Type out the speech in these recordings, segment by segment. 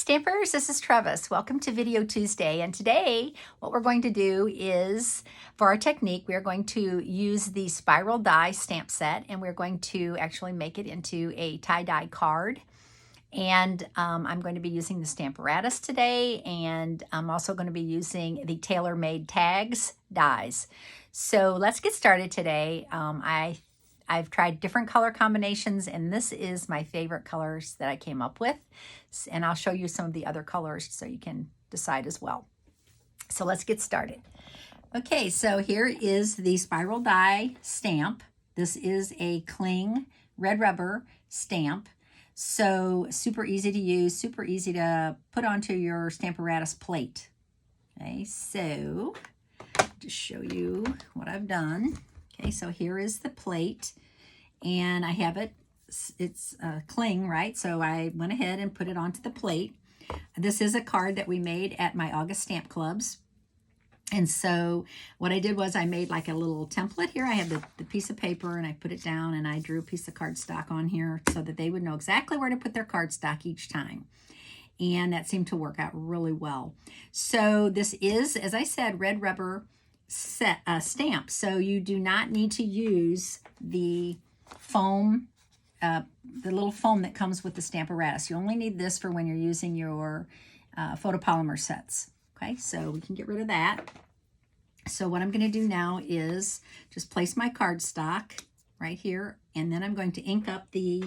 Stampers, this is Trevis. Welcome to Video Tuesday. And today, what we're going to do is, for our technique, we are going to use the spiral die stamp set, and we're going to actually make it into a tie-dye card. And I'm going to be using the Stamparatus today, and I'm also going to be using the tailor-made tags dies. So let's get started today. I've tried different color combinations, and this is my favorite colors that I came up with. And I'll show you some of the other colors so you can decide as well. So let's get started. Okay, so here is the spiral die stamp. This is a cling red rubber stamp. So super easy to use, super easy to put onto your Stamparatus plate. Okay, so just show you what I've done. Okay, so here is the plate, and I have it's a cling, right? So I went ahead and put it onto the plate. This is a card that we made at my August Stamp Clubs. And so what I did was I made like a little template here. I had the piece of paper, and I put it down, and I drew a piece of cardstock on here so that they would know exactly where to put their cardstock each time. And that seemed to work out really well. So this is, as I said, red rubber stamp. So you do not need to use the foam, the little foam that comes with the Stamparatus. You only need this for when you're using your photopolymer sets. Okay, so we can get rid of that. So what I'm going to do now is just place my cardstock right here, and then I'm going to ink up the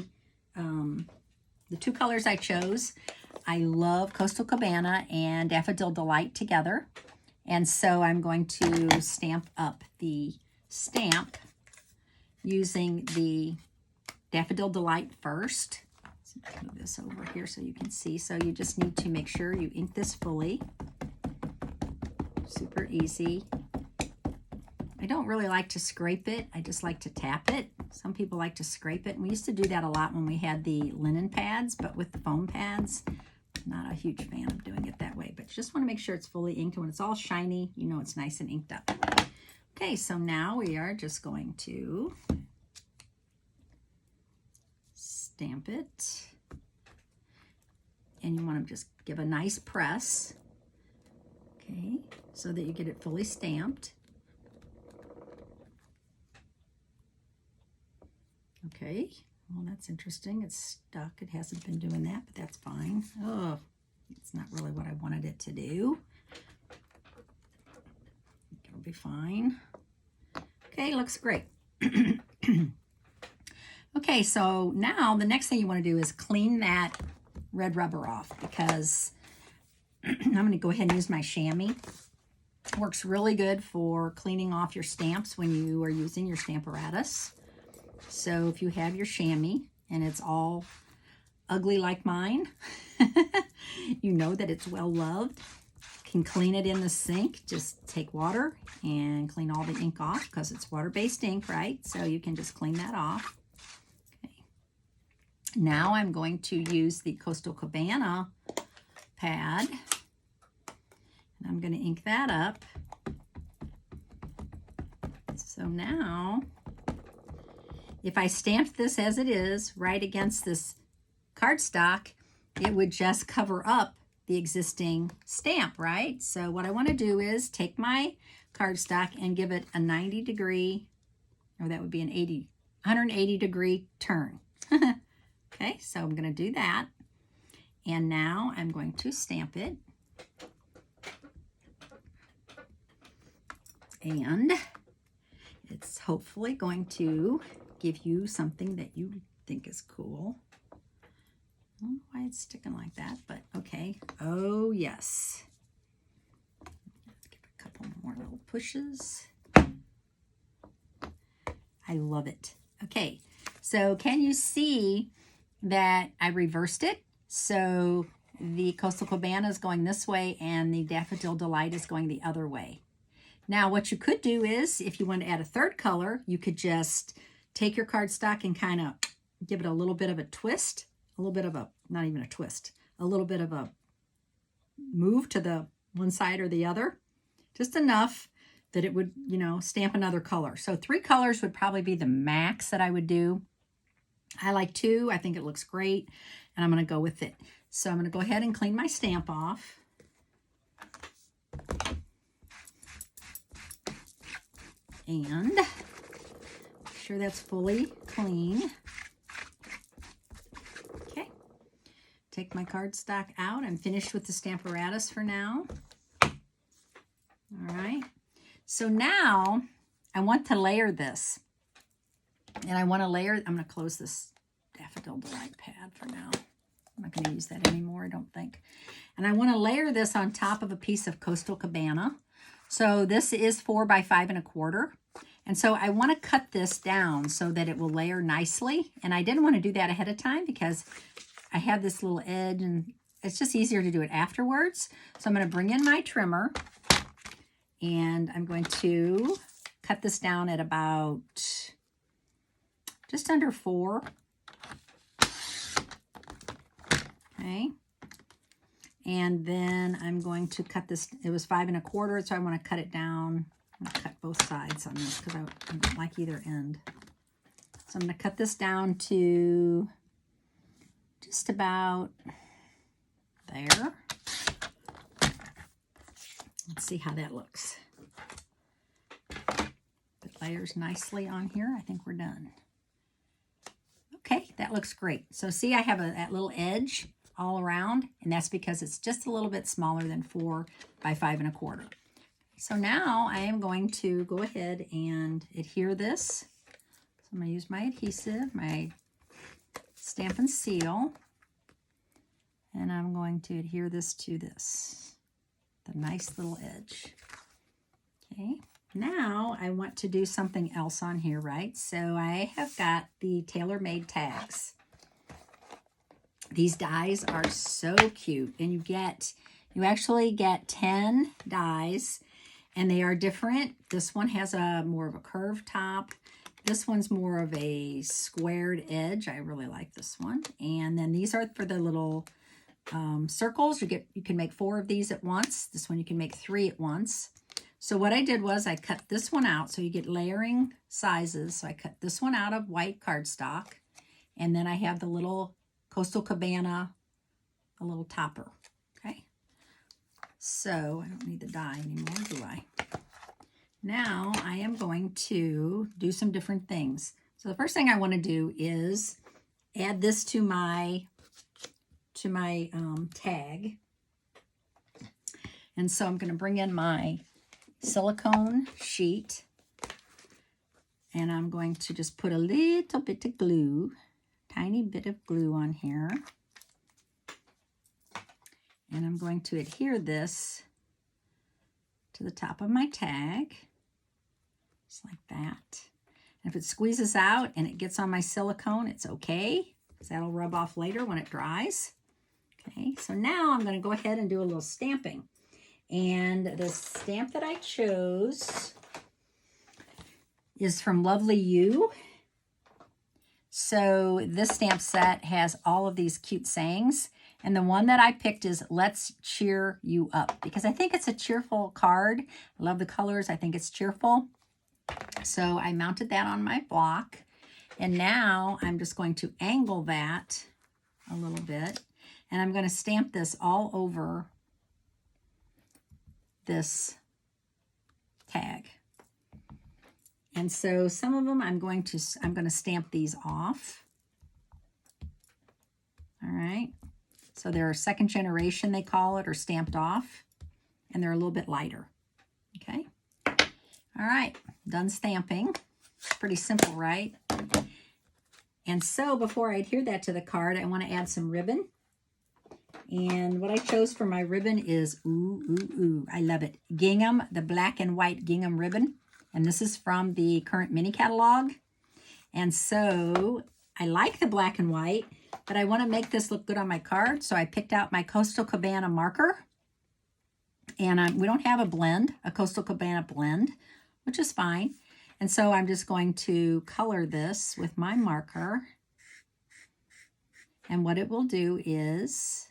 two colors I chose. I love Coastal Cabana and Daffodil Delight together. And so I'm going to stamp up the stamp using the Daffodil Delight first. So let's move this over here so you can see. So you just need to make sure you ink this fully. Super easy. I don't really like to scrape it. I just like to tap it. Some people like to scrape it. And we used to do that a lot when we had the linen pads, but with the foam pads, not a huge fan of doing it that way, but you just want to make sure it's fully inked. When it's all shiny, you know it's nice and inked up. Okay, so now we are just going to stamp it. And you want to just give a nice press, okay, so that you get it fully stamped. Okay. Well, that's interesting. It's stuck. It hasn't been doing that, but that's fine. Oh, it's not really what I wanted it to do. It'll be fine. Okay, looks great. Okay, so now the next thing you want to do is clean that red rubber off, because I'm going to go ahead and use my chamois. It works really good for cleaning off your stamps when you are using your Stamparatus. So if you have your chamois and it's all ugly like mine, you know that it's well loved. You can clean it in the sink. Just take water and clean all the ink off, because it's water-based ink, right? So you can just clean that off. Okay. Now I'm going to use the Coastal Cabana pad, and I'm going to ink that up. So now, if I stamped this as it is right against this cardstock, it would just cover up the existing stamp, right? So what I want to do is take my cardstock and give it a 90 degree, or that would be an 180 degree turn. Okay, so I'm going to do that. And now I'm going to stamp it. And it's hopefully going to give you something that you think is cool. I don't know why it's sticking like that, but okay. Oh, yes. Give a couple more little pushes. I love it. Okay, so can you see that I reversed it? So the Coastal Cabana is going this way, and the Daffodil Delight is going the other way. Now, what you could do is, if you want to add a third color, you could just take your cardstock and kind of give it a little bit of a twist, a little bit of a, not even a twist, a little bit of a move to the one side or the other, just enough that it would, you know, stamp another color. So 3 colors would probably be the max that I would do. I like 2. I think it looks great, and I'm going to go with it. So I'm going to go ahead and clean my stamp off. And make sure that's fully clean. Okay. Take my cardstock out. I'm finished with the Stamparatus for now. All right. So now I want to layer this. And I want to layer, I'm going to close this Daffodil Delight pad for now. I'm not going to use that anymore, I don't think. And I want to layer this on top of a piece of Coastal Cabana. So this is 4 by 5 1/4. And so I want to cut this down so that it will layer nicely. And I didn't want to do that ahead of time because I have this little edge and it's just easier to do it afterwards. So I'm going to bring in my trimmer and I'm going to cut this down at about just under 4. Okay. And then I'm going to cut this, it was 5 1/4, so I want to cut it down. I'm going to cut both sides on this because I don't like either end. So I'm going to cut this down to just about there. Let's see how that looks. It layers nicely on here. I think we're done. Okay, that looks great. So see, I have that little edge all around, and that's because it's just a little bit smaller than 4 by 5 1/4. So now I am going to go ahead and adhere this. So I'm going to use my adhesive, my Stampin' Seal, and I'm going to adhere this to this, the nice little edge. Okay, now I want to do something else on here, right? So I have got the tailor-made tags. These dies are so cute, and you actually get 10 dies, and they are different. This one has more of a curved top. This one's more of a squared edge. I really like this one. And then these are for the little circles. You can make 4 of these at once. This one you can make 3 at once. So what I did was I cut this one out, so you get layering sizes. So I cut this one out of white cardstock, and then I have the little Coastal Cabana, a little topper. Okay, so I don't need the die anymore, do I? Now I am going to do some different things. So the first thing I want to do is add this to my tag. And so I'm going to bring in my silicone sheet, and I'm going to just put a little bit of glue, tiny bit of glue on here. And I'm going to adhere this to the top of my tag, just like that. And if it squeezes out and it gets on my silicone, it's okay, because that'll rub off later when it dries. Okay, so now I'm going to go ahead and do a little stamping. And the stamp that I chose is from Lovely You. So this stamp set has all of these cute sayings. And the one that I picked is Let's Cheer You Up, because I think it's a cheerful card. I love the colors. I think it's cheerful. So I mounted that on my block. And now I'm just going to angle that a little bit. And I'm going to stamp this all over this tag. And so some of them I'm going to stamp these off. All right. So they're second generation, they call it, or stamped off, and they're a little bit lighter. Okay. All right, done stamping. Pretty simple, right? And so before I adhere that to the card, I want to add some ribbon. And what I chose for my ribbon is, I love it, gingham, the black and white gingham ribbon. And this is from the current mini catalog. And so I like the black and white, but I want to make this look good on my card. So I picked out my Coastal Cabana marker. And we don't have a Coastal Cabana blend, which is fine. And so I'm just going to color this with my marker. And what it will do is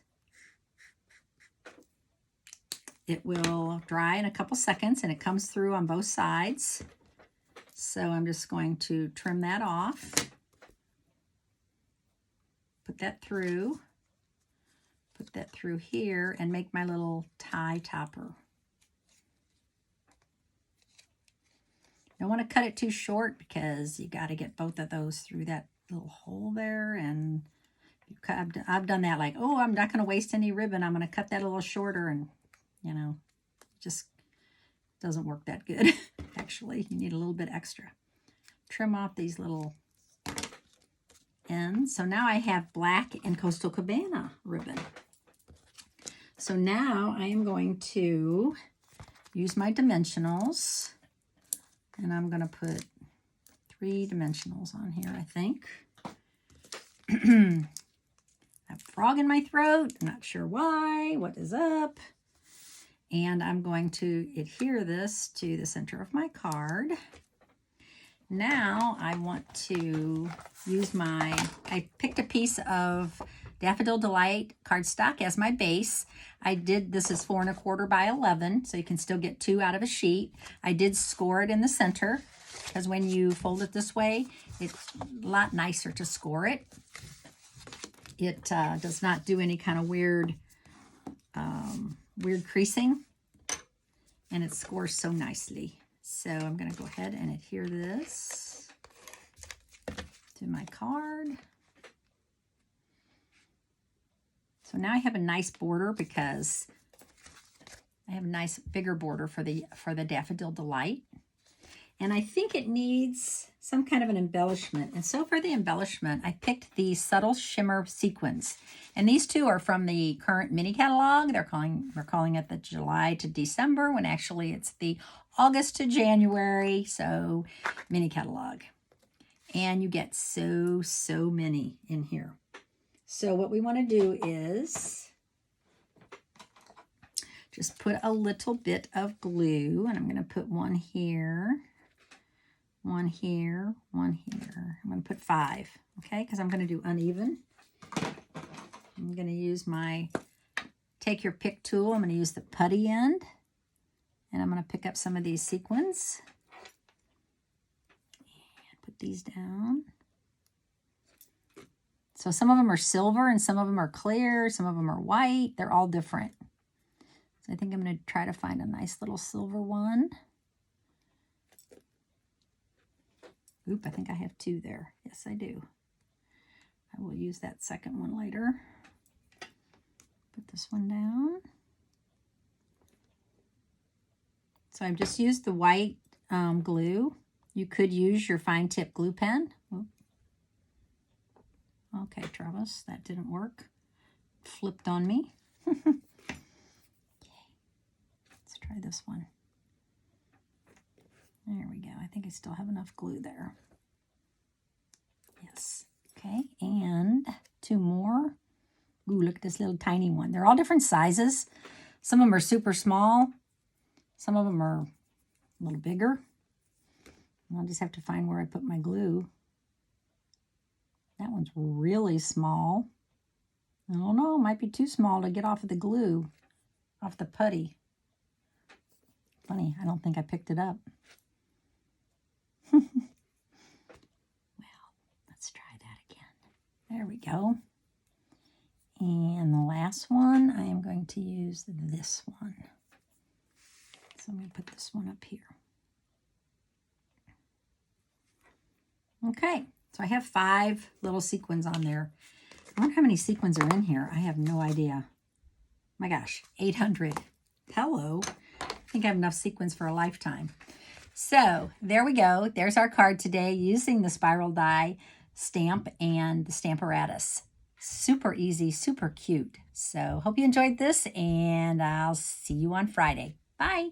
it will dry in a couple seconds, and it comes through on both sides. So I'm just going to trim that off. Put that through. put that through here and make my little tie topper. Don't want to cut it too short because you got to get both of those through that little hole there. And I've done that, like, oh, I'm not going to waste any ribbon. I'm going to cut that a little shorter, and, you know, just doesn't work that good. Actually, you need a little bit extra. Trim off these little ends. So now I have black and Coastal Cabana ribbon. So now I am going to use my dimensionals, and I'm going to put 3 dimensionals on here, I think. I have a frog in my throat. I'm not sure why. What is up? And I'm going to adhere this to the center of my card. Now I want to use I picked a piece of Daffodil Delight cardstock as my base. This is 4 1/4 by 11, so you can still get 2 out of a sheet. I did score it in the center, because when you fold it this way, it's a lot nicer to score it. It does not do any kind of weird creasing, and it scores so nicely. So I'm going to go ahead and adhere this to my card. So now I have a nice border, because I have a nice bigger border for the Daffodil Delight. And I think it needs some kind of an embellishment. And so for the embellishment, I picked the Subtle Shimmer Sequins. And these 2 are from the current mini catalog. We're calling it the July to December, when actually it's the August to January, so mini catalog. And you get so many in here. So what we want to do is just put a little bit of glue, and I'm going to put one here, one here, one here. I'm going to put 5, okay, because I'm going to do uneven. I'm going to use my take your pick tool. I'm going to use the putty end, and I'm going to pick up some of these sequins and put these down. So some of them are silver, and some of them are clear, some of them are white. They're all different. So I think I'm going to try to find a nice little silver one. Oop, I think I have 2 there. Yes, I do. I will use that second one later. Put this one down. So I've just used the white glue. You could use your fine tip glue pen. Oop. Okay, Trevis, that didn't work. Flipped on me. Okay, let's try this one. There we go. I think I still have enough glue there. Yes. Okay, and 2 more. Ooh, look at this little tiny one. They're all different sizes. Some of them are super small. Some of them are a little bigger. I'll just have to find where I put my glue. That one's really small. I don't know, it might be too small to get off of the glue, off the putty. Funny, I don't think I picked it up. Well, let's try that again. There we go. And the last one, I am going to use this one. So I'm going to put this one up here. Okay. So I have 5 little sequins on there. I wonder how many sequins are in here. I have no idea. My gosh, 800. Hello. I think I have enough sequins for a lifetime. So there we go. There's our card today using the spiral die stamp and the Stamparatus. Super easy, super cute. So hope you enjoyed this, and I'll see you on Friday. Bye.